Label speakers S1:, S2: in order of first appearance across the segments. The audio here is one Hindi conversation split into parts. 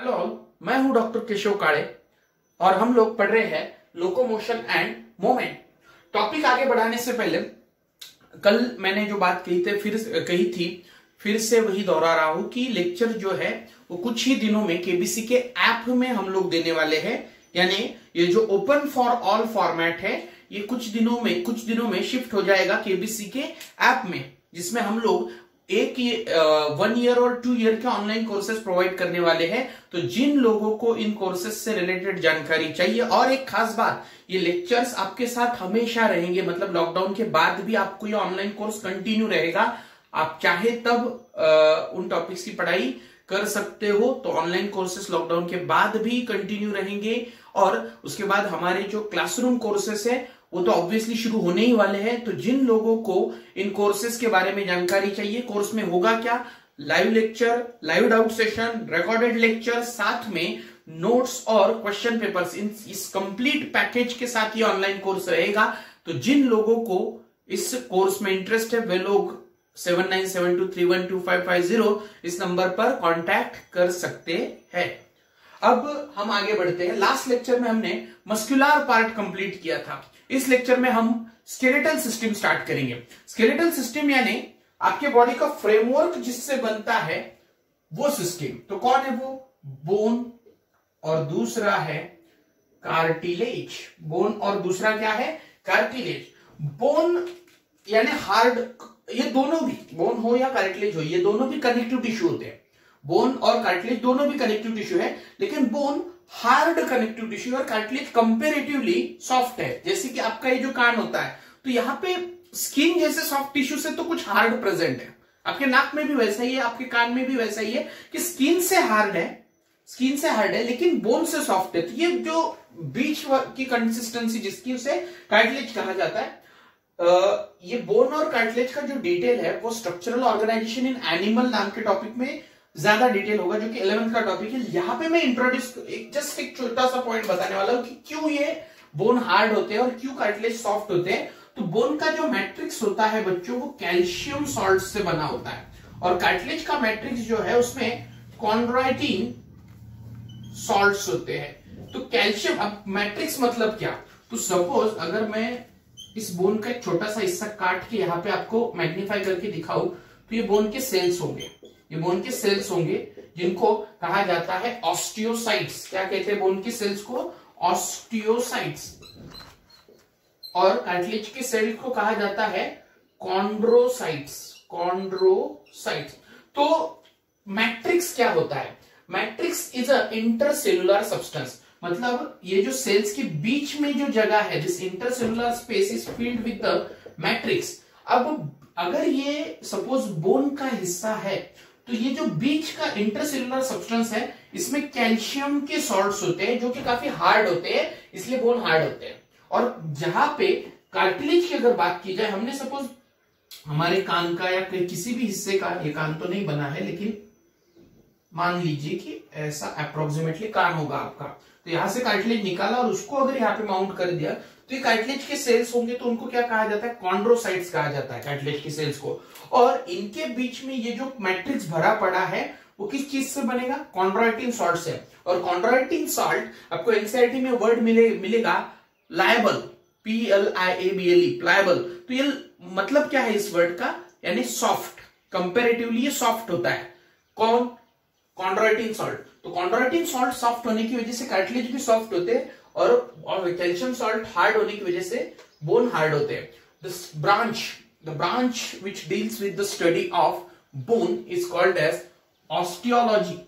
S1: हेलो, मैं हूं डॉक्टर केशव काळे और हम लोग पढ़ रहे हैं लोकोमोशन एंड मोमेंट। टॉपिक आगे बढ़ाने से पहले कल मैंने जो बात फिर से वही दोहरा रहा हूं कि लेक्चर जो है वो कुछ ही दिनों में केबीसी के ऐप में हम लोग देने वाले हैं। यानी ये जो ओपन फॉर ऑल फॉर्मेट है ये कुछ दिनों में शिफ्ट हो जाएगा केबीसी के ऐप में, जिसमें हम लोग 1 ईयर और 2 ईयर के ऑनलाइन कोर्सेज प्रोवाइड करने वाले हैं। तो जिन लोगों को इन कोर्सेज से रिलेटेड जानकारी चाहिए, और एक खास बात, ये लेक्चर्स आपके साथ हमेशा रहेंगे, मतलब लॉकडाउन के बाद भी आपको ये ऑनलाइन कोर्स कंटिन्यू रहेगा। आप चाहे तब उन टॉपिक्स की पढ़ाई कर सकते हो। तो ऑनलाइन कोर्सेज लॉकडाउन के बाद भी कंटिन्यू रहेंगे, और उसके बाद हमारे जो क्लासरूम कोर्सेस है वो तो ऑब्वियसली शुरू होने ही वाले हैं। तो जिन लोगों को इन कोर्सेज के बारे में जानकारी चाहिए, कोर्स में होगा क्या, live lecture, live doubt session, recorded lecture, साथ में नोट्स और क्वेश्चन पेपर्स, इस कंप्लीट पैकेज के साथ ये ऑनलाइन कोर्स रहेगा। तो जिन लोगों को इस कोर्स में इंटरेस्ट है वे लोग 7972312550 इस नंबर पर कांटेक्ट कर सकते हैं। अब हम आगे बढ़ते हैं। लास्ट लेक्चर में हमने मस्कुलर पार्ट कंप्लीट किया था। इस लेक्चर में हम स्केलेटल सिस्टम स्टार्ट करेंगे। स्केलेटल सिस्टम यानी आपके बॉडी का फ्रेमवर्क जिससे बनता है वो सिस्टम। तो कौन है वो? बोन और दूसरा है कार्टिलेज। बोन और दूसरा क्या है? कार्टिलेज। बोन यानी हार्ड, ये दोनों भी, बोन हो या कार्टिलेज हो, ये दोनों भी कनेक्टिव टिश्यू होते हैं। बोन और कार्टिलेज दोनों भी कनेक्टिव टिश्यू है, लेकिन बोन हार्ड कनेक्टिव टिश्यू और कार्टिलेज कंपैरेटिवली सॉफ्ट है। जैसे कि आपका ये जो कान होता है, तो यहाँ पे स्किन जैसे सॉफ्ट टिश्यू से तो कुछ हार्ड प्रेजेंट है। आपके नाक में भी वैसा ही है, आपके कान में भी वैसा ही है कि स्किन से हार्ड है लेकिन बोन से सॉफ्ट है। तो ये जो बीच की कंसिस्टेंसी जिसकी, उसे कार्टिलेज कहा जाता है। ये बोन और कार्टिलेज का जो डिटेल है वो स्ट्रक्चरल ऑर्गेनाइजेशन इन एनिमल नाम के टॉपिक में ज्यादा डिटेल होगा, जो कि 11th का टॉपिक है। यहाँ पे मैं इंट्रोड्यूस जस्ट एक छोटा सा पॉइंट बताने वाला हूं कि क्यों ये बोन हार्ड होते हैं और क्यों कार्टिलेज सॉफ्ट होते हैं। तो बोन का जो मैट्रिक्स होता है बच्चों, वो कैल्शियम सॉल्ट से बना होता है, और कार्टिलेज का मैट्रिक्स जो है उसमें कॉन्ड्राइटिन सॉल्ट्स होते हैं। तो कैल्शियम, अब मैट्रिक्स मतलब क्या? तो सपोज अगर मैं इस बोन का एक छोटा सा हिस्सा काट के यहाँ पे आपको मैग्नीफाई करके दिखाऊं, तो ये बोन के सेल्स होंगे। ये बोन के सेल्स होंगे जिनको कहा जाता है ऑस्टियोसाइट्स। क्या कहते हैं बोन के सेल्स को? ऑस्टियोसाइट्स। और कार्टिलेज के सेल को कहा जाता है कॉन्ड्रोसाइट्स। तो मैट्रिक्स क्या होता है? Matrix is a intercellular substance. मतलब ये जो सेल्स के बीच में जो जगह है, this intercellular space is filled with the matrix. अब अगर ये सपोज बोन का हिस्सा है, तो ये जो बीच का इंटरसेलुलर सब्सटेंस है, इसमें कैल्शियम के सॉल्ट्स होते हैं जो कि काफी हार्ड होते हैं, इसलिए बोन हार्ड होते हैं। और जहां पे कार्टिलेज की अगर बात की जाए, हमने सपोज हमारे कान का या किसी भी हिस्से का, ये कान तो नहीं बना है लेकिन मान लीजिए कि ऐसा अप्रोक्सीमेटली कान होगा आपका, तो यहां से कार्टिलेज निकाला और उसको अगर यहाँ पे माउंट कर दिया, तो ये कार्टिलेज के सेल्स होंगे। तो उनको क्या कहा जाता है? कॉन्ड्रोसाइट्स कहा जाता है कार्टिलेज के सेल्स को। और इनके बीच में ये जो मैट्रिक्स भरा पड़ा है वो किस चीज से बनेगा? कॉन्ड्राइटिन सॉल्ट से। और कॉन्ड्राइटिन सॉल्ट आपको एनसीईआरटी में वर्ड मिलेगा लायबल, PLIABLE, प्लायबल। तो ये मतलब क्या है इस वर्ड का? यानी सॉफ्ट, कंपेरेटिवली ये सॉफ्ट होता है। कौन? कॉन्ड्राइटिन सॉल्ट। तो कॉन्ड्राइटिन सॉल्ट सॉफ्ट होने की वजह से कार्टिलेज भी सॉफ्ट होते हैं, और कैल्शियम सॉल्ट हार्ड होने की वजह से बोन हार्ड होते हैं। The branch which deals with the study of bone is called as osteology.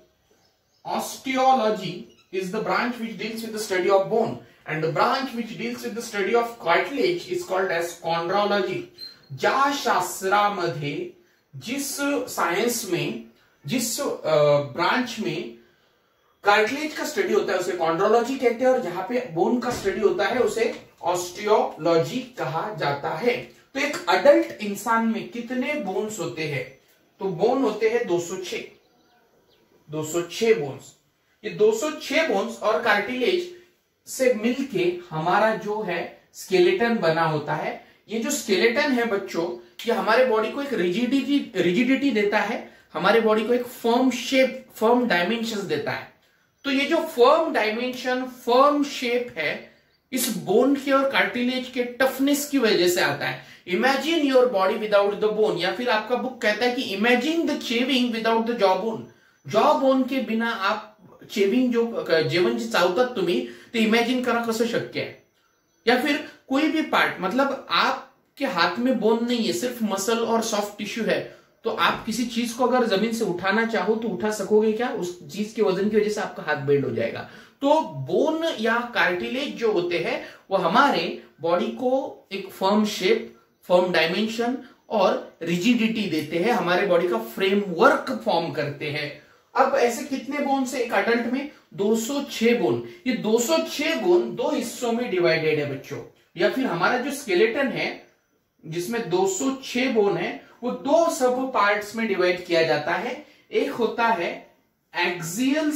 S1: Osteology is the branch which deals with the study of bone, and the branch which deals with the study of cartilage is called as chondrology. ज्या शास्त्रामध्ये जिस साइंस में, जिस ब्रांच में कार्टिलेज का स्टडी होता है उसे कॉन्ड्रोलॉजी कहते हैं, और जहां पे बोन का स्टडी होता है उसे ऑस्टियोलॉजी कहा जाता है। तो एक अडल्ट इंसान में कितने बोन्स होते हैं? तो बोन होते हैं 206 बोन्स। ये 206 बोन्स और कार्टिलेज से मिलके हमारा जो है स्केलेटन बना होता है। ये जो स्केलेटन है बच्चों, ये हमारे बॉडी को एक रिजिडिटी देता है, हमारे बॉडी को एक फर्म शेप, फर्म डायमेंशंस देता है। तो ये जो फर्म डायमेंशन, फर्म शेप है, इस बोन के और कार्टिलेज के टफनेस की वजह से आता है। Imagine your body without the bone, या फिर आपका बुक कहता है कि imagine the chewing without the jaw bone. Jaw bone के बिना आप चेविंग जो जेवण जे चावतात तुम्ही ते इमेजिन करा कसं शक्य है। या फिर कोई भी पार्ट, मतलब आपके हाथ में बोन नहीं है, सिर्फ मसल और सॉफ्ट टिश्यू है, तो आप किसी चीज को अगर जमीन से उठाना चाहो तो उठा सकोगे क्या? उस चीज के वजन की वजह से आपका हाथ बेंड हो जाएगा। तो बोन या कार्टिलेज जो होते हैं वो हमारे बॉडी को एक फर्म शेप, फर्म डायमेंशन और रिजिडिटी देते हैं, हमारे बॉडी का फ्रेमवर्क फॉर्म करते हैं। अब ऐसे कितने बोन से एक अडल्ट में? 206 बोन। ये 206 बोन दो हिस्सों में डिवाइडेड है बच्चों। या फिर हमारा जो स्केलेटन है जिसमें 206 बोन है वो दो सब पार्ट्स में डिवाइड किया जाता है। एक होता है एक्सियल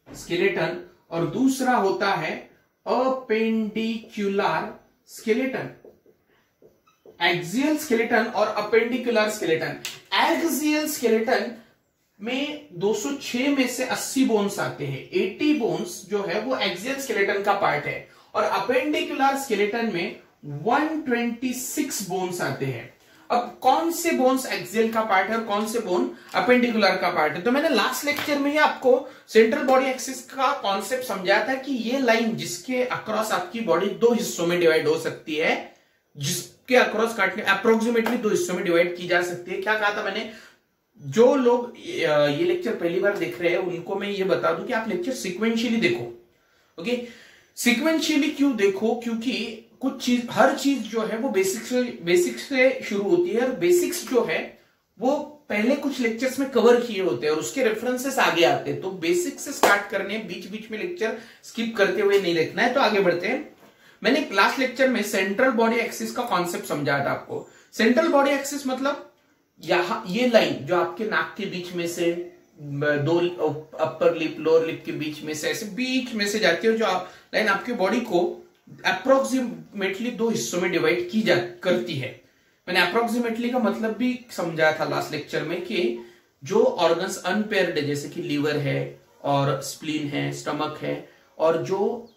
S1: स्केलेटन और दूसरा होता है अपेंडिकुलर स्केलेटन। एक्सियल स्केलेटन और अपेंडिकुलर स्केलेटन। एक्सियल स्केलेटन में 206 में से 80 बोन्स आते हैं। 80 बोन्स जो है वो एक्सियल स्केलेटन का पार्ट है, और अपेंडिकुलर स्केलेटन में 126 बोन्स आते हैं। अब कौन से बोन्स एक्सियल का पार्ट है और कौन से बोन अपेंडिकुलर का पार्ट है? तो मैंने लास्ट लेक्चर में ही आपको सेंट्रल बॉडी एक्सिस का कॉन्सेप्ट समझाया था कि ये लाइन जिसके अक्रॉस आपकी बॉडी दो हिस्सों में डिवाइड हो सकती है, जिसके अक्रॉस काटने अप्रोक्सीमेटली दो हिस्सों में डिवाइड की जा सकती है। क्या कहा था मैंने? जो लोग ये लेक्चर पहली बार देख रहे हैं उनको मैं ये बता दूं कि आप लेक्चर सिक्वेंशियली देखो। ओके, सिक्वेंशियली क्यों देखो? क्योंकि कुछ चीज, हर चीज जो है वो बेसिक से शुरू होती है, और बेसिक्स जो है वो पहले कुछ लेक्चर्स में कवर किए होते हैं और उसके रेफरेंसेस आगे आते हैं। तो बेसिक से स्टार्ट करने, बीच बीच में लेक्चर स्किप करते हुए नहीं देखना है। तो आगे बढ़ते हैं। मैंने लास्ट लेक्चर में सेंट्रल बॉडी एक्सिस का कॉन्सेप्ट समझाया था आपको। सेंट्रल बॉडी एक्सिस मतलब यहां ये लाइन जो आपके नाक के बीच में से दो अपर लिप लोअर लिप के बीच में से ऐसे बीच में से जाती है, जो लाइन आपकी बॉडी को अप्रोक्सीमेटली दो हिस्सों में डिवाइड की जा करती है। मैंने अप्रोक्सीमेटली का मतलब भी समझाया था लास्ट लेक्चर में कि जो ऑर्गन्स अनपेयर्ड है, जैसे कि लीवर है और स्प्लीन है, स्टमक है, और जो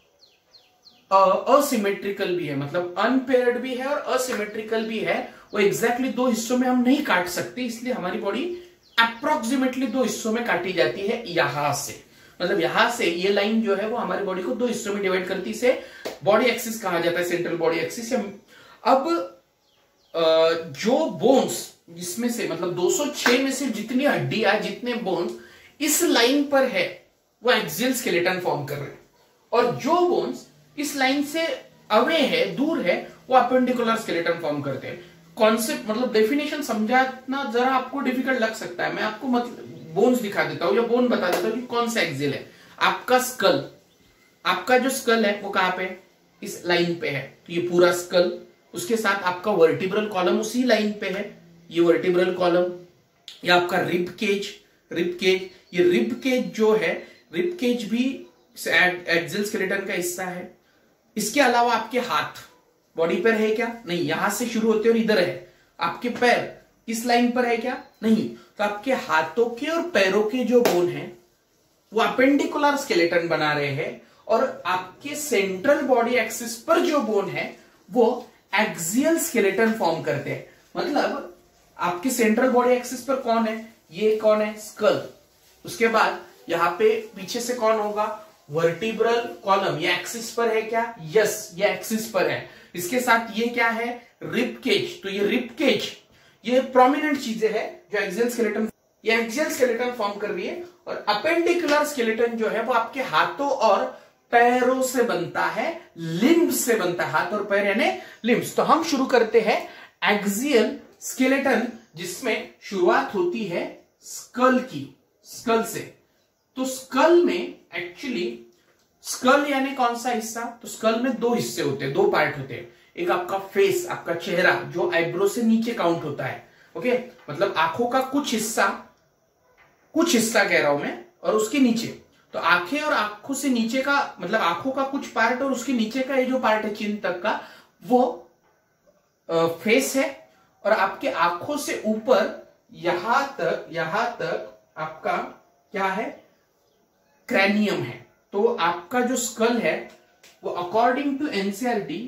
S1: असिमेट्रिकल भी है, मतलब अनपेयर्ड भी है और असिमेट्रिकल भी है, वो एग्जैक्टली दो हिस्सों में हम नहीं काट सकते, इसलिए हमारी बॉडी अप्रोक्सीमेटली दो हिस्सों में काटी जाती है। यहां से, मतलब यहां से ये लाइन जो है वो हमारी बॉडी को दो हिस्सों में डिवाइड करती है, इसे बॉडी एक्सिस कहा जाता है, सेंट्रल बॉडी एक्सिस। अब जो बोन्स जिसमें से, मतलब 206 में से जितनी हड्डियां, जितने बोन्स इस लाइन पर है वो एक्सियल स्केलेटन फॉर्म कर रहे हैं, और जो बोन्स इस लाइन से अवे है, दूर है, वो अपेंडिकुलर स्केलेटन फॉर्म करते हैं। कॉन्सेप्ट, मतलब डेफिनेशन समझाना जरा आपको डिफिकल्ट लग सकता है। मैं आपको मतलब बोन्स दिखा देता हूं या बोन बता देता हूं कि कौन सा एक्सियल है। आपका स्कल, आपका जो स्कल है वो कहां पे? इस लाइन पे है, तो ये पूरा स्कल, उसके साथ आपका वर्टिब्रल कॉलम उसी लाइन पे है, ये वर्टिब्रल कॉलम, ये आपका रिब केज, ये रिब केज जो है, रिब केज भी एक्सियल स्केलेटन का हिस्सा है। इसके अलावा आपके हाथ बॉडी पर है क्या? नहीं, यहां से शुरू होते और इधर है। आपके पैर इस लाइन पर है क्या? नहीं। तो आपके हाथों के और पैरों के जो बोन है वो अपेंडिकुलर स्केलेटन बना रहे हैं, और आपके सेंट्रल बॉडी एक्सिस पर जो बोन है वो एक्सियल स्केलेटन फॉर्म करते हैं। मतलब आपके सेंट्रल बॉडी एक्सिस पर कौन है? ये कौन है? स्कल। उसके बाद यहां पे पीछे से कौन होगा? Vertebral column. ये एक्सिस पर है क्या? यस, ये एक्सिस पर है। इसके साथ ये क्या है? Rib cage. तो ये रिब केज, ये प्रोमिनेंट चीजें हैं जो एक्सियल स्केलेटन, ये एक्सियल स्केलेटन फॉर्म कर रही है। और अपेंडिकुलर स्केलेटन जो है वो आपके हाथों और पैरों से बनता है, लिम्ब्स से बनता है, हाथ और पैर यानी लिम्ब्स। तो हम शुरू करते हैं एक्सियल स्केलेटन, जिसमें शुरुआत होती है स्कल की, स्कल से। तो स्कल में एक्चुअली, स्कल यानी कौन सा हिस्सा? तो स्कल में दो हिस्से होते हैं, दो पार्ट होते हैं। एक आपका फेस, आपका चेहरा, जो आईब्रो से नीचे काउंट होता है। ओके, मतलब आंखों का कुछ हिस्सा कह रहा हूं मैं, और उसके नीचे। तो आंखें और आंखों से नीचे का, मतलब आंखों का कुछ पार्ट और उसके नीचे का ये जो पार्ट है चिन तक का, वो फेस है। और आपके आंखों से ऊपर यहां तक आपका क्या है? क्रैनियम है। तो आपका जो स्कल है वो अकॉर्डिंग टू एनसीईआरटी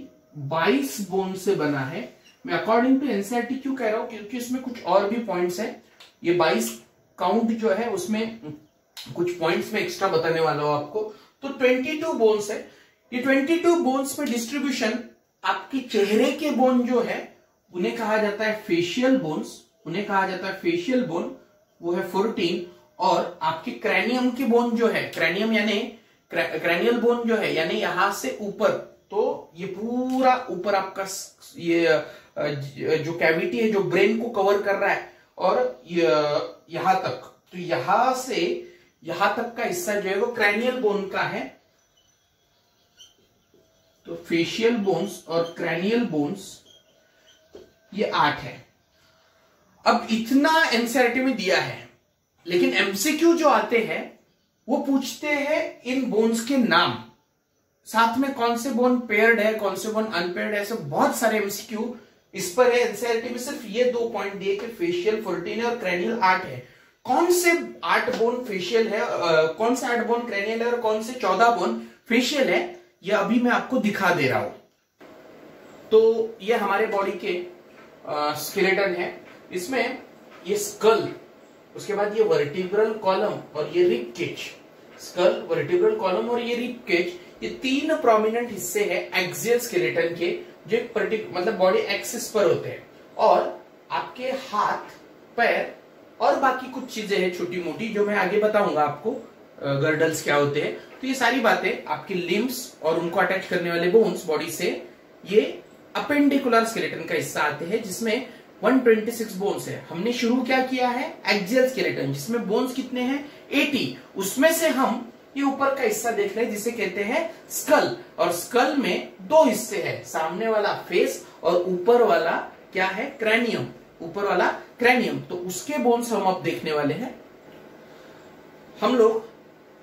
S1: 22 बोन से बना है। मैं अकॉर्डिंग टू एनसीईआरटी क्यों कह रहा हूं, क्योंकि इसमें कुछ और भी पॉइंट्स हैं। ये 22 काउंट जो है उसमें कुछ पॉइंट्स में एक्स्ट्रा बताने वाला हूं आपको। तो 22 बोन्स है। ये 22 बोन्स में डिस्ट्रीब्यूशन, आपके चेहरे के बोन जो है उन्हें कहा जाता है फेशियल बोन्स, उन्हें कहा जाता है फेशियल बोन, वो है 14। और आपके क्रैनियम के बोन जो है, क्रैनियम यानी क्रैनियल बोन जो है यानी यहां से ऊपर, तो ये पूरा ऊपर आपका ये जो कैविटी है जो ब्रेन को कवर कर रहा है और यहां तक, तो यहां से यहां तक का हिस्सा जो है वो क्रैनियल बोन का है। तो फेशियल बोन्स और क्रैनियल बोन्स ये 8 है। अब इतना एनसीईआरटी में दिया है, लेकिन एमसीक्यू जो आते हैं वो पूछते हैं इन बोन्स के नाम, साथ में कौन से बोन पेयर्ड है, कौन से बोन अनपेयर्ड है। ऐसे बहुत सारे एमसीक्यू इस पर है। एनसीईआरटी में सिर्फ ये 2 पॉइंट दिए कि फेशियल 14 है और क्रैनियल 8 है। कौन से 8 बोन फेशियल है, कौन से 8 बोन क्रैनियल है और कौन से 14 बोन फेशियल है, ये अभी मैं आपको दिखा दे रहा हूं। तो ये हमारे बॉडी के स्केलेटन है। इसमें ये स्कल, उसके बाद ये वर्टिब्रल कॉलम और ये rib cage, skull, vertebral column और ये रिब केज, ये 3 प्रोमिनेंट हिस्से हैं एक्सियल स्केलेटन के, जो मतलब बॉडी एक्सिस पर होते हैं। और आपके हाथ, पैर और बाकी कुछ चीजें हैं छोटी मोटी, जो मैं आगे बताऊंगा आपको, गर्डल्स क्या होते हैं। तो ये सारी बातें आपके लिम्स और उनको अटैच करने वाले बोन्स बॉडी से, ये अपेंडिकुलर स्केलेटन का हिस्सा आते हैं, जिसमें 126 बोन्स है। हमने शुरू क्या किया है, एक्सियल स्केलेटन, जिसमें बोन्स कितने हैं 80। उसमें से हम ये ऊपर का हिस्सा देख रहे हैं जिसे कहते हैं स्कल। और स्कल में 2 हिस्से हैं, सामने वाला फेस और ऊपर वाला क्या है, क्रैनियम, ऊपर वाला क्रैनियम। तो उसके बोन्स हम अब देखने वाले हैं। हम लोग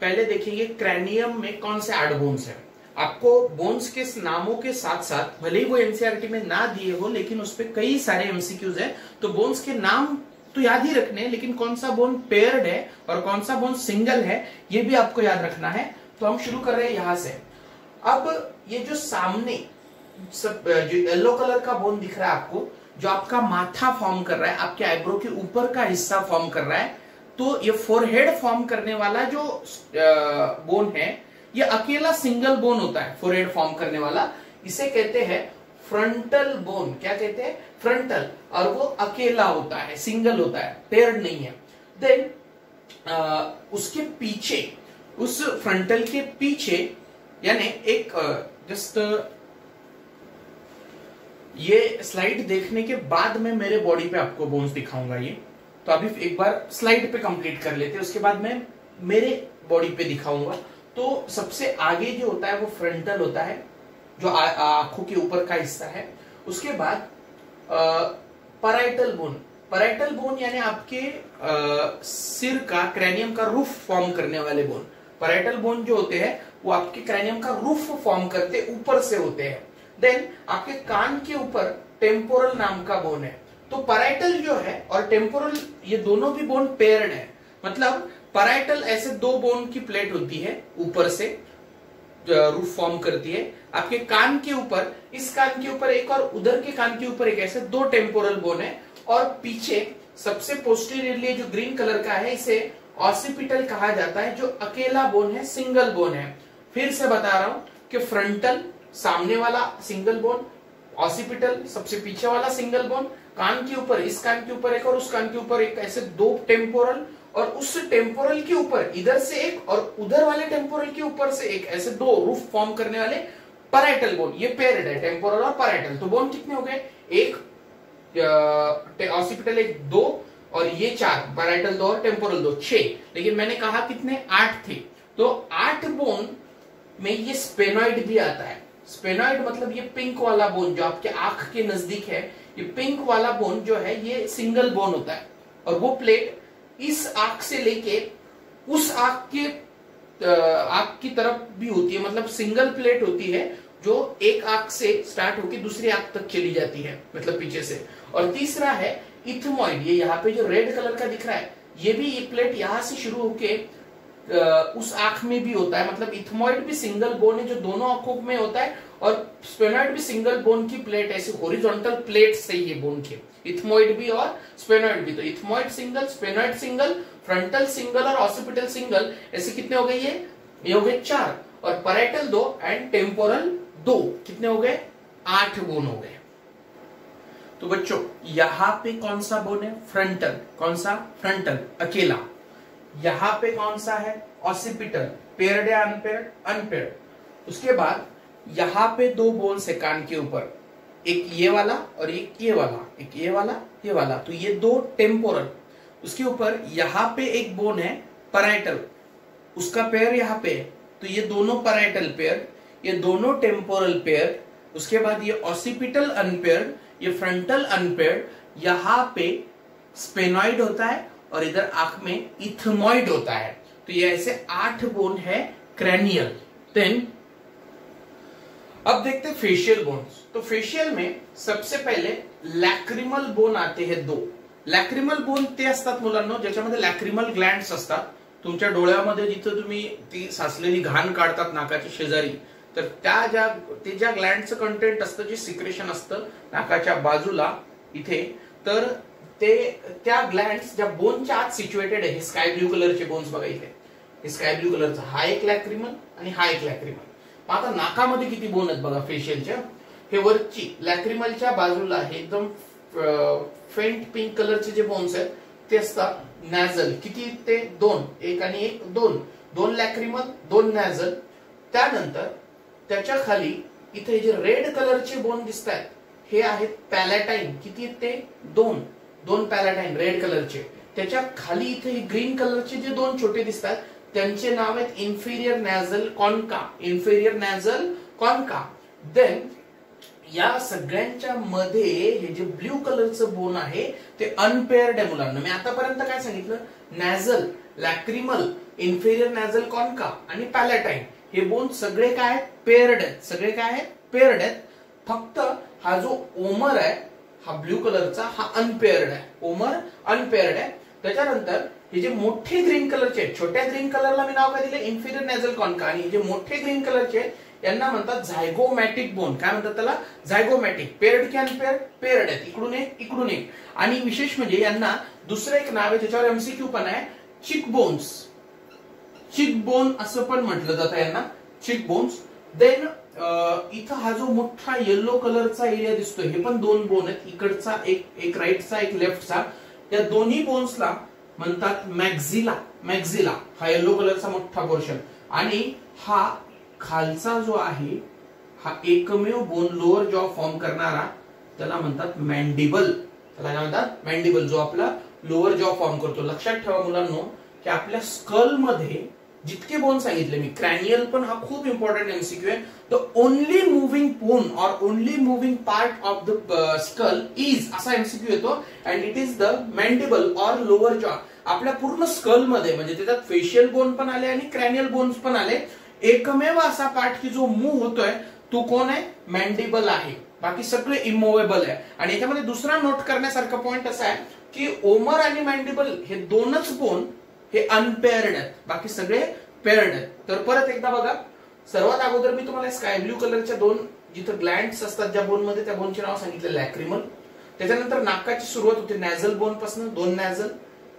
S1: पहले देखेंगे क्रैनियम में कौन से 8 बोन्स है। आपको बोन्स के नामों के साथ साथ, भले ही वो एनसीईआरटी में ना दिए हो, लेकिन उस पे कई सारे एमसीक्यूज है। तो बोन्स के नाम तो याद ही रखने हैं, लेकिन कौन सा बोन पेयर्ड है और कौन सा बोन सिंगल है ये भी आपको याद रखना है। तो हम शुरू कर रहे हैं यहां से। अब ये जो सामने सब जो येलो कलर का बोन दिख रहा है आपको, जो आपका माथा फॉर्म कर रहा है, आपके आईब्रो के ऊपर का हिस्सा फॉर्म कर रहा है, तो ये फोरहेड फॉर्म करने वाला जो बोन है, ये अकेला सिंगल बोन होता है। फोरहेड फॉर्म करने वाला, इसे कहते हैं फ्रंटल बोन। क्या कहते हैं, फ्रंटल। और वो अकेला होता है, सिंगल होता है, पेयर्ड नहीं है। देन उसके पीछे, उस फ्रंटल के पीछे, यानी एक जस्ट ये स्लाइड देखने के बाद मैं मेरे बॉडी पे आपको बोन्स दिखाऊंगा। ये तो अभी एक बार स्लाइड पे कंप्लीट कर लेते हैं, उसके बाद मैं मेरे बॉडी पे दिखाऊंगा। तो सबसे आगे जो होता है वो फ्रंटल होता है, जो आंखों के ऊपर का हिस्सा है। उसके बाद पैराइटल बोन। पैराइटल बोन यानी आपके सिर का, क्रैनियम का रूफ फॉर्म करने वाले बोन। पैराइटल बोन जो होते हैं वो आपके क्रैनियम का रूफ फॉर्म करते ऊपर से होते हैं। देन आपके कान के ऊपर टेम्पोरल नाम का बोन है। तो पैराइटल जो है और टेम्पोरल, ये दोनों भी बोन पेयर्ड है। मतलब पैराइटल ऐसे 2 बोन की प्लेट होती है, ऊपर से रूफ फॉर्म करती है। आपके कान के ऊपर, इस कान के ऊपर एक और उधर के कान के ऊपर एक, ऐसे 2 टेम्पोरल बोन है। और पीछे सबसे पोस्टीरियरली जो ग्रीन कलर का है, इसे ऑसिपिटल कहा जाता है, जो अकेला बोन है, सिंगल बोन है। फिर से बता रहा हूं कि फ्रंटल सामने वाला सिंगल बोन, ऑसिपिटल सबसे पीछे वाला सिंगल बोन, कान के ऊपर, इस कान के ऊपर एक और उस कान के ऊपर एक, ऐसे 2 टेम्पोरल, और उस टेम्पोरल के ऊपर इधर से एक और उधर वाले टेम्पोरल के ऊपर से एक, ऐसे 2 रूफ फॉर्म करने वाले पैराइटल बोन। ये पेयर्ड है, टेम्पोरल और पैराइटल। तो बोन कितने हो गए, एक ऑसिपिटल, एक 2, और ये 4, पैराइटल 2 और टेम्पोरल 2, 6। लेकिन मैंने कहा कितने, 8 थे। तो 8 बोन में ये स्पेनॉइड भी आता है। स्पेनॉइड मतलब ये पिंक वाला बोन जो आपके आंख के नजदीक है, ये पिंक वाला बोन जो है ये सिंगल बोन होता है। और वो प्लेट इस आंख से लेके उस आंख की तरफ भी होती है। मतलब सिंगल प्लेट होती है जो एक आंख से स्टार्ट होकर दूसरी आंख तक चली जाती है, मतलब पीछे से। और तीसरा है इथमॉइड। ये यहाँ पे जो रेड कलर का दिख रहा है, ये भी ये प्लेट यहां से शुरू होके उस आंख में भी होता है, मतलब इथमॉइड भी सिंगल बोन है जो दोनों आंखों में होता है, और स्पेनॉइड भी सिंगल बोन की प्लेट, ऐसे हॉरिजॉन्टल प्लेट से ये बोन के, इथमॉइड भी और स्पेनॉइड भी। तो ethmoid single, sphenoid single, frontal single और ऑसिपिटल सिंगल, ऐसे कितने हो गए ये हो गए 4, और पैराइटल 2 एंड टेम्पोरल 2, कितने हो गए 8 बोन हो गए। तो बच्चों यहां पे कौन सा बोन है, फ्रंटल, कौन सा, फ्रंटल अकेला। यहां पे कौन सा है, ऑसिपिटल, पेयर्ड या अनपेयर्ड, अनपेयर्ड। उसके बाद यहां पे 2 बोन्स है कान के ऊपर, एक ये वाला और एक ये वाला, एक ये वाला, ये वाला, तो ये 2 टेम्पोरल। उसके ऊपर यहां पे एक बोन है पैराइटल, उसका पेयर यहां पे है, तो ये दोनों पैराइटल पेयर, ये दोनों टेम्पोरल पेयर। उसके बाद ये ऑसिपिटल अनपेयर्ड, ये फ्रंटल अनपेयर्ड, यहां पे स्पेनॉइड होता है और इधर आंख में इथमॉइड होता है। तो ये ऐसे 8 बोन है क्रैनियल। देन अब देखते हैं फेशियल बोन्स। तो फेशियल में सबसे पहले लॅक्रिमल बोन आते हैं 2। लॅक्रिमल बोन ते असतात मुलांना ज्याच्यामध्ये लॅक्रिमल ग्लँड्स असतात। तुमच्या डोळ्यामध्ये जिथं तुम्ही ती साचलेली घाण काढतात नाकाच्या शेजारी, तर ज्या ग्लँडचं कंटेंट असतं, जे सिक्रेशन असतं नाकाच्या बाजूला इथे, तर ते त्या ग्लँड्स ज्या बोनच्या आत सिच्युएटेड आहे, हे स्काय ब्लू कलरचे बोन्स बघा इथे, हे स्काय ब्लू कलरचा हा एक लॅक्रिमल आणि हा एक लॅक्रिमल। आता नाकामध्ये किती बोन आहेत बघा फेशियलच्या, हे वरची लॅक्रिमलच्या बाजूला हे एकदम फेंट पिंक कलरचे जे बोन्स आहेत ते असतात नॅझल, किती ते 2, एक आणि एक 2, 2 लॅक्रिमल 2 नॅझल। त्यानंतर त्याच्या खाली इथे जे रेड कलरचे बोन दिसत आहेत हे आहेत पॅलॅटाईन, किती ते 2, 2 पॅलॅटाईन रेड कलरचे। त्याच्या खाली इथे ग्रीन कलरचे जे 2 छोटे दिसतात त्यांचे नाव आहेत inferior nasal concha, inferior nasal concha. Then या सगळ्यांच्या मध्ये हे जे ब्ल्यू कलरचं बोन आहे ते अनपेयर्ड आहे मुलांना। मी आतापर्यंत काय सांगितलं, नॅझल, लॅक्रिमल, इन्फिरियर नॅझल कॉन्का आणि पॅलॅटाईन हे बोन सगळे काय आहेत, पेयर्ड आहेत, सगळे काय आहेत, पेयर्ड आहेत। फक्त हा जो ओमर आहे हा ब्ल्यू कलरचा हा अनपेयर्ड आहे, ओमर अनपेयर्ड आहे। त्याच्यानंतर हे जे मोठे ग्रीन कलरचे आहेत, छोट्या ग्रीन कलरला मी नाव काय दिले, इन्फिरियर नॅझल कॉन्का, आणि जे मोठे ग्रीन कलरचे आहेत यांना म्हणतात झायगोमॅटिक बोन। काय म्हणतात त्याला, झायगोमॅटिक। पेयर्ड की अनपेयर्ड, पेयर्ड आहेत, इकडून एक इकडून एक। आणि विशेष म्हणजे यांना दुसरं एक नाव आहे त्याच्यावर एमसीक्यू पण आहे, चिक बोन्स, चिक बोन असं पण म्हटलं जातं यांना, चिक बोन्स। देन इथं हा जो मोठा येलो कलरचा एरिया दिसतोय हे पण 2 बोन आहेत, इकडचा एक राईटचा एक लेफ्टचा, या दोन्ही बोन्सला म्हणतात मॅक्झिला, मॅक्झिला हा येलो कलरचा मोठा पोर्शन। आणि हा खालचा जो आहे हा एकमेव बोन लोअर जॉ फॉर्म करणारा त्याला म्हणतात मॅन्डिबल, त्याला काय म्हणतात मॅन्डिबल, जो आपला लोअर जॉ फॉर्म करतो। लक्षात ठेवा मुलांनो की आपल्या स्कल मध्ये जितके बोन सांगितले मी, क्रॅनियल पण हा खूप इम्पॉर्टंट एमसीक्यू आहे, द ओनली मूव्हिंग बोन और only moving part of the skull is, असा एमसीक्यू येतो, अँड इट इज द मॅन्डिबल और लोअर जॉ। आपल्या पूर्ण स्कल मध्ये म्हणजे त्याच्यात फेशियल बोन पण आले आणि क्रॅनियल बोन्स पण आले, एकमेव असा पार्ट की जो मूव्ह होतोय तो कोण आहे, मॅन्डिबल आहे, बाकी सगळे इमोवेबल आहे। आणि याच्यामध्ये दुसरा नोट करण्यासारखा पॉइंट असा आहे की ओमर आणि मॅन्डिबल हे 2च बोन हे अनपेयर्ड आहेत, बाकी सगळे पेयर्ड आहेत। तर परत एकदा बघा, सर्वात अगोदर मी तुम्हाला स्काय ब्लू कलरच्या 2 जिथं ग्लँड्स असतात ज्या बोन मध्ये, त्या बोनचे नाव सांगितलं लॅक्रिमल। त्याच्यानंतर नाकाची सुरुवात होते नॅझल बोन पासून, 2 नॅझल,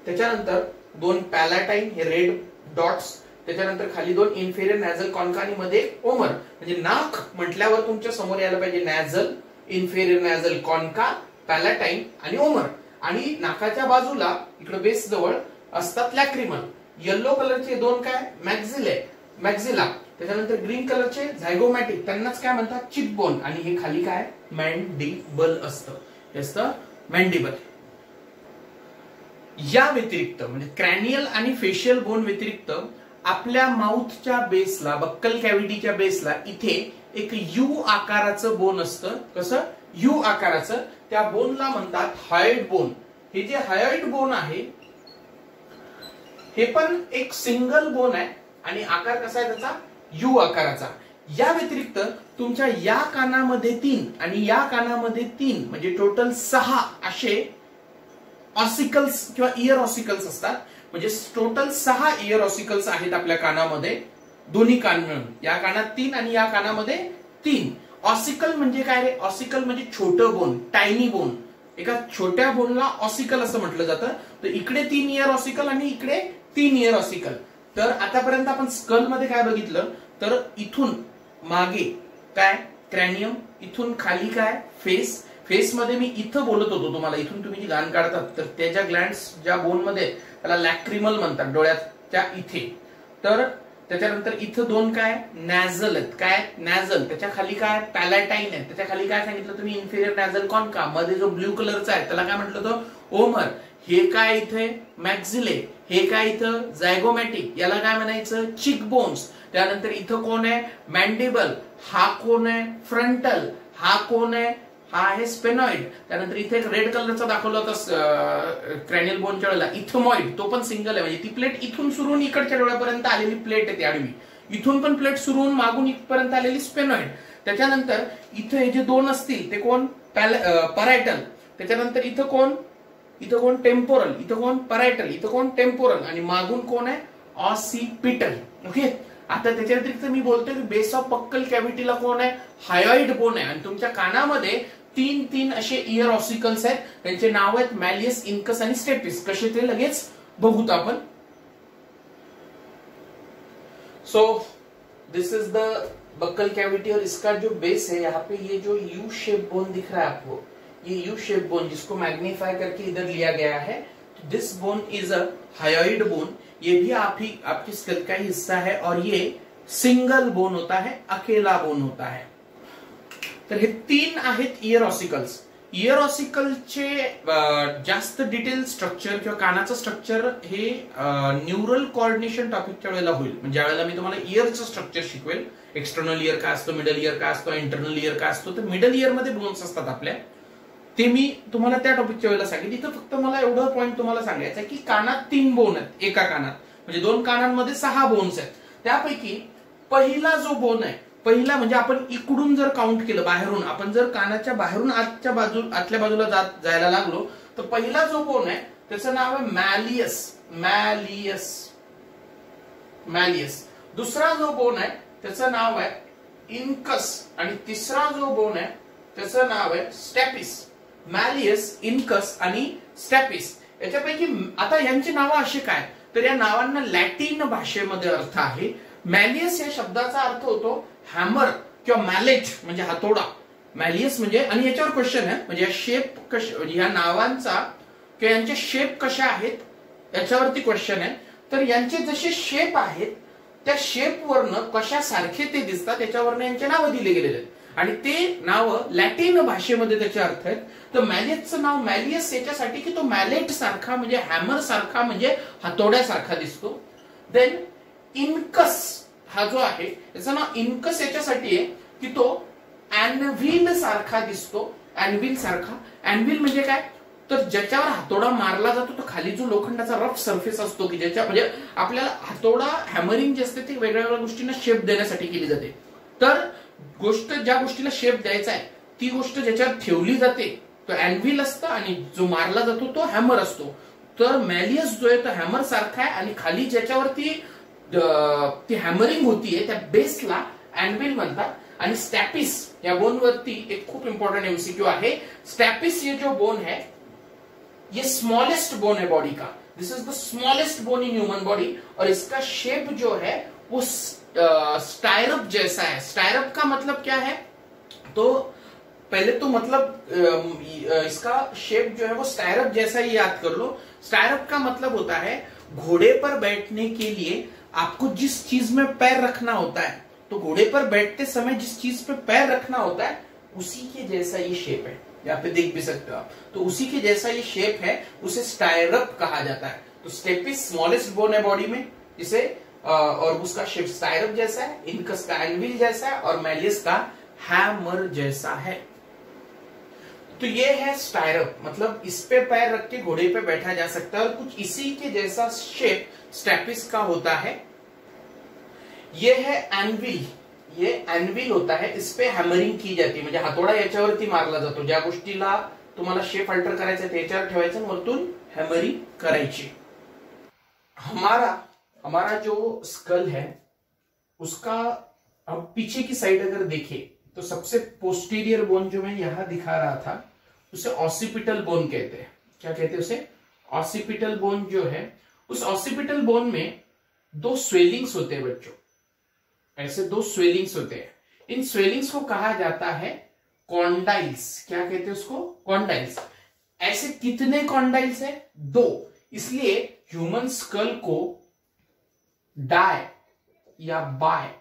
S1: त्याच्यानंतर 2 पॅलॅटाईन हे रेड डॉट्स, त्याच्यानंतर खाली 2 इन्फिरियर नॅझल कॉन्का आणि मध्ये ओमर। म्हणजे नाक म्हटल्यावर तुमच्या समोर यायला पाहिजे नॅझल, इन्फिरियर नॅझल कॉन्का, पॅलॅटाईन आणि ओमर। आणि नाकाच्या बाजूला इकडे बेस जवळ असतात लॅक्रिमल। येलो कलरचे 2 काय, मॅक्झिले, मॅक्झिला, त्याच्यानंतर ग्रीन कलरचे झायगोमॅटिक, त्यांनाच काय म्हणतात चिक बोन, आणि हे खाली काय मॅन्डिबल असतं, हे असतं मॅन्डिबल। या व्यतिरिक्त म्हणजे क्रॅनियल आणि फेशियल बोन व्यतिरिक्त आपल्या माउथच्या बेसला, बक्कल कॅव्हिटीच्या बेसला इथे एक यू आकाराचं बोन असतं। कसं, यू आकाराचं, त्या बोनला म्हणतात हायोइड बोन। हे जे हायोइड बोन आहे हे पण एक सिंगल बोन आहे आणि आकार कसा आहे त्याचा, यू आकाराचा। या व्यतिरिक्त तुमच्या या कानामध्ये 3 आणि या कानामध्ये 3 म्हणजे टोटल 6 असे ऑसिकल्स किंवा इयर ऑसिकल्स असतात। म्हणजे टोटल 6 इयर ऑसिकल्स आहेत आपल्या कानामध्ये, दोन्ही कान मिळून. या कानात 3 आणि या कानामध्ये 3. ऑसिकल म्हणजे काय रे? ऑसिकल म्हणजे छोटं बोन, टायनी बोन. एका छोट्या बोनला ऑसिकल असं म्हटलं जातं. तर इकडे 3 इयर ऑसिकल आणि इकडे 3 इयर ऑसिकल. तर आतापर्यंत आपण स्कल मध्ये काय बघितलं, तर इथून मागे काय क्रॅनियम, इथून खाली काय फेस. फेस मध्ये मी इथं बोलत होतो तुम्हाला, इथून तुम्ही जी घाण काढतात तर त्याच्या ग्लँड्स ज्या बोन मध्ये त्याला लॅक्रिमल म्हणतात, डोळ्याच्या इथे. तर त्याच्यानंतर इथं 2 काय नॅझल आहेत. काय नॅझल, त्याच्या खाली काय पॅलाटाईन आहे. त्याच्या खाली काय सांगितलं तुम्ही इन्फिरियर नॅझल कॉन्का. मध्ये जो ब्ल्यू कलरचा आहे त्याला काय म्हटलं होतं, ओमर. हे काय इथे मॅक्झिले. हे काय इथं जायगोमॅटिक, याला काय म्हणायचं चिक बोन्स. त्यानंतर इथं कोण आहे मॅन्डिबल. हा कोण आहे फ्रंटल. हा कोण आहे, हा आहे स्पेनॉइड. त्यानंतर इथे एक रेड कलरचा दाखवला होता क्रॅनियल बोनच्या वेळेला इथमॉइड, तो पण सिंगल आहे. म्हणजे ती प्लेट इथून सुरून इकडच्या डोळ्यापर्यंत आलेली प्लेट आहे ती आडवी. इथून पण प्लेट सुरून मागून इथपर्यंत आलेली स्पेनॉइड. त्याच्यानंतर इथे हे जे 2 असतील ते कोण परायटल. त्याच्यानंतर इथं कोण टेम्पोरल. इथं कोण परायटल, इथं कोण टेम्पोरल. आणि मागून कोण आहे ऑसिपिटल. ओके. आता त्याच्या व्यतिरिक्त मी बोलतोय की बेस ऑफ पक्कल कॅव्हिटीला कोण आहे हायोइड बोन आहे. आणि तुमच्या कानामध्ये 3 असे इयर ऑसिकल्स आहेत. त्यांचे नाव आहेत मॅलियस, इनकस आणि स्टेपिस. कसे ते लगेच बघूत आपण. So this is the buccal cavity और इसका जो बेस है यहाँ पे ये जो यू शेप बोन दिख रहा है आपको, ये यू शेप बोन जिसको मैग्नीफाई करके इधर लिया गया है, this bone is a hyoid bone. ये भी आपकी स्कल का ही हिस्सा है और ये सिंगल बोन होता है, अकेला बोन होता है. तर हे 3 आहेत इयर ऑसिकल्स. इयर ऑसिकलचे जास्त डिटेल स्ट्रक्चर किंवा कानाचं स्ट्रक्चर हे न्यूरल कोऑर्डिनेशन टॉपिकच्या वेळेला होईल. म्हणजे ज्यावेळेला मी तुम्हाला इयरचं स्ट्रक्चर शिकवेल, एक्सटर्नल इयर काय असतो, मिडल इयर काय असतो, इंटरनल इयर काय असतो, तर मिडल इयर मध्ये बोन्स असतात आपल्या, ते मी तुम्हाला त्या टॉपिकच्या वेळेला सांगेन. इथं फक्त मला एवढं पॉईंट तुम्हाला सांगायचं आहे की कानात 3 बोन आहेत एका कानात, म्हणजे 2 कानांमध्ये 6 बोन्स आहेत. त्यापैकी पहिला जो बोन आहे, पहिला म्हणजे आपण इकडून जर काउंट केलं बाहेरून, आपण जर कानाच्या बाहेरून आतल्या बाजूला जायला लागलो, तर पहिला जो बोन आहे त्याचं नाव आहे मॅलियस. मॅलियस मॅलियस. दुसरा जो बोन आहे त्याचं नाव आहे इनकस. आणि तिसरा जो बोन आहे त्याचं नाव आहे स्टॅपिस. मॅलियस, इनकस आणि स्टॅपिस. याच्यापैकी आता यांची नावं अशी काय, तर या नावांना लॅटिन भाषेमध्ये अर्थ आहे. मॅलियस या शब्दाचा अर्थ होतो हॅमर किंवा मॅलेट म्हणजे हातोडा. मॅलियस म्हणजे, आणि याच्यावर क्वेश्चन आहे म्हणजे शेप म्हणजे या नावांचा किंवा यांचे शेप कशा आहेत याच्यावरती क्वेश्चन आहे. तर यांचे जसे शेप आहेत त्या शेप वरनं कशासारखे ते दिसतात त्याच्यावरनं यांचे नावं दिले गेलेले आहेत. आणि ते नाव लॅटिन भाषेमध्ये त्याचे अर्थ आहेत. तर मॅलियसचं नाव मॅलियस याच्यासाठी की तो मॅलेट सारखा म्हणजे हॅमर सारखा म्हणजे हातोड्यासारखा दिसतो. देन इनकस हा जो आहे त्याचं नाव इनकस याच्यासाठी आहे की तो अॅनव्हिल सारखा दिसतो. अॅनव्हिल सारखा. अॅनव्हिल म्हणजे काय, तर ज्याच्यावर हातोडा मारला जातो तो खाली जो लोखंडाचा रफ सरफेस असतो की ज्याच्या म्हणजे आपल्याला हातोडा हॅमरिंग जे असते ते वेगळ्या गोष्टींना शेप देण्यासाठी केली जाते. तर गोष्ट ज्या गोष्टीला शेप द्यायचा आहे ती गोष्ट ज्याच्यावर ठेवली जाते तो अॅनव्हिल असतं आणि जो मारला जातो तो हॅमर असतो. तर मॅलियस जो आहे तो हॅमर सारखा आहे आणि खाली ज्याच्यावरती ती हॅमरिंग होतीये त्या बेसला अॅनव्हिल म्हणतात. आणि स्टॅपिस या बोन वरती एक खूप इंपॉर्टेंट एमसीक्यू आहे. स्टॅपिस ये जो बोन है ये स्मॉलेस्ट बोन है बॉडी का. This is the smallest bone in human body और इसका शेप जो है वो स्टायरप जैसा है. स्टायरप का मतलब क्या है, तो पहले तो मतलब इसका शेप जो है वो स्टायरप जैसा ही याद कर लो. स्टायरप का मतलब होता है घोड़े पर बैठने के लिए आपको जिस चीज में पैर रखना होता है, तो घोड़े पर बैठते समय जिस चीज पे पैर रखना होता है उसी के जैसा ये शेप है. यहाँ पे देख भी सकते हो आप. तो उसी के जैसा ये शेप है, उसे स्टायरप कहा जाता है. तो स्टेपिस स्मॉलेस्ट बोन है बॉडी में जिसे और उसका शेप स्टायरप जैसा है, इनकस का एनविल जैसा है और मैलियस का हैमर जैसा है. तो ये है स्टायरप, मतलब इस पे पैर रख के घोड़े पे बैठा जा सकता है और कुछ इसी के जैसा शेप स्टैपिस का होता है. ये है एनविल. ये एनविल होता है, इस पे हैमरिंग की जाती है म्हणजे हातोडा याच्यावरती मारला जातो. ज्या गोष्टीला तुम्हाला शेप अल्टर करायचा त्याच्यावर ठेवायचं वरतून हैमरिंग करायची. हमारा जो स्कल है उसका अब पीछे की साइड अगर देखें तो सबसे पोस्टीरियर बोन जो मैं यहां दिखा रहा था उसे ऑसिपिटल बोन कहते हैं। क्या कहते हैं उसे? ऑसिपिटल बोन जो है, उस ऑसिपिटल बोन में दो स्वेलिंग्स होते हैं बच्चों, ऐसे दो स्वेलिंग्स होते हैं। इन स्वेलिंग्स को कहा जाता है कॉन्डाइल्स। क्या कहते हैं उसको? कॉन्डाइल्स। ऐसे कितने कॉन्डाइल्स है? दो। इसलिए ह्यूमन स्कल को डाई या बाय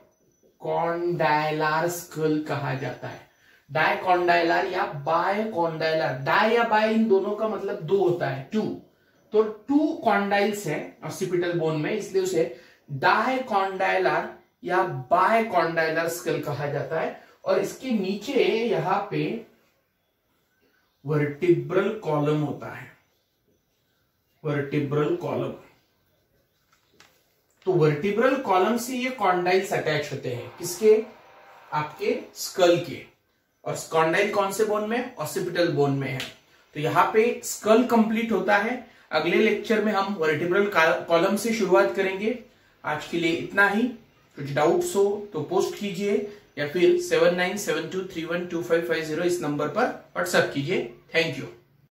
S1: कॉन्डाइलर स्कल कहा जाता है। डाई कॉन्डाइलर या बाय कॉन्डाइलर, डाई या बाय इन दोनों का मतलब दो होता है, टू। तो टू कॉन्डाइल्स है ऑसिपिटल बोन में, इसलिए उसे डाई कॉन्डाइलर या बाय कॉन्डाइलर स्कल कहा जाता है। और इसके नीचे यहां पे वर्टिब्रल कॉलम होता है, वर्टिब्रल कॉलम। तो वर्टिब्रल कॉलम से ये कॉन्डाइल्स अटैच होते हैं, किसके? आपके स्कल के। और कॉन्डाइल कौन से बोन में? ऑसिपिटल बोन में है। तो यहां पे स्कल कंप्लीट होता है। अगले लेक्चर में हम वर्टिब्रल कॉलम से शुरुआत करेंगे। आज के लिए इतना ही। कुछ डाउट्स हो तो पोस्ट कीजिए या फिर 7972312550 इस नंबर पर व्हाट्सएप कीजिए। Thank you.